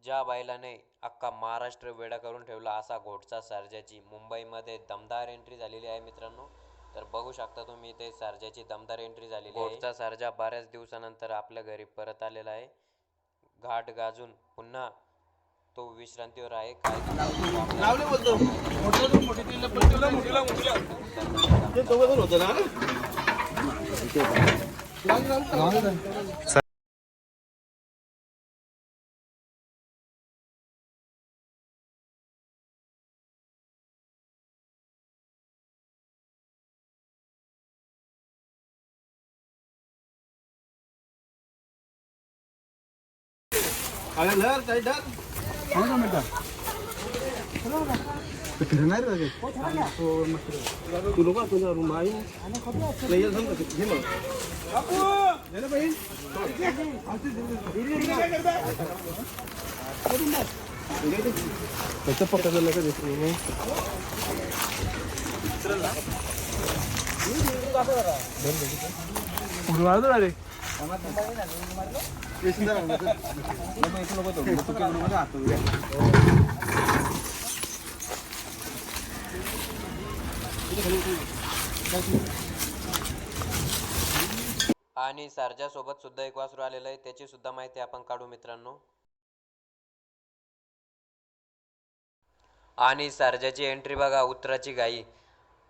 ज्या बैलाने अख्खा महाराष्ट्र वेडा करून ठेवला असा घोटचा सर्जाची मुंबईमध्ये दमदार एंट्री झालेली आहे मित्रांनो. तर बघू शकता तुम्ही इथे सर्जाची दमदार एंट्री झालेली आहे. घोटचा सर्जा बऱ्याच दिवसानंतर आपल्या घरी परत आलेला आहे. घाट गाजून पुन्हा तो विश्रांतीवर आहे. Ayan dar, tayo dar. Ano naman dar? Pikiran na rin. Tulog ka, tulog rumah yun. Player lang kasi gino. Ako! Yan ba yun? Ito pa kasi lang dito. Urwado na rin. आणि सर्जा सोबत सुद्धा एक वासरू आलेलं आहे, त्याची सुद्धा माहिती आपण काढू मित्रांनो. आणि सर्जाची एंट्री बघा, उतराची घाई.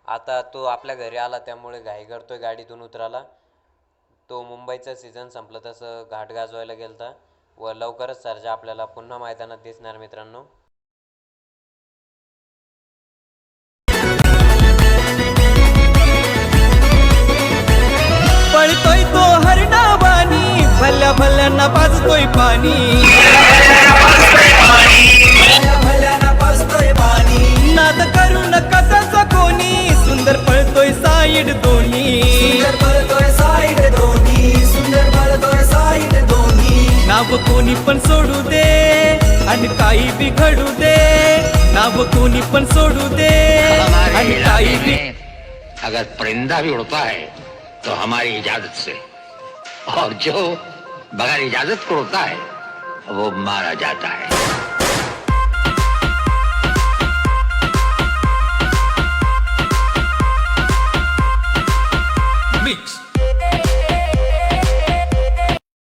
आता तो आपल्या घरी आला त्यामुळे घाई करतोय गाडीतून उतराला. तो मुंबईचं सीझन संपलं तसं घाट गाजवायला गेलता व लवकरच सर्जा आपल्याला पुन्हा मैदानात दिसणार मित्रांनो. पळतोय तो हरणावानी, भल्या भल्यांना पाजतोय पाणी, नाद करू नका त्याचा कोणी, सुंदर पळतोय साईड दोन्ही, नाव कोणी पण सोडू दे आणि काही बी घडू दे, नाव कोणी पण सोडू दे आणि काही बी. अगर परिंदा भी उड़ता है तो हमारी इजाजत से, और जो बगैर इजाजत को उड़ता है वो मारा जाता है.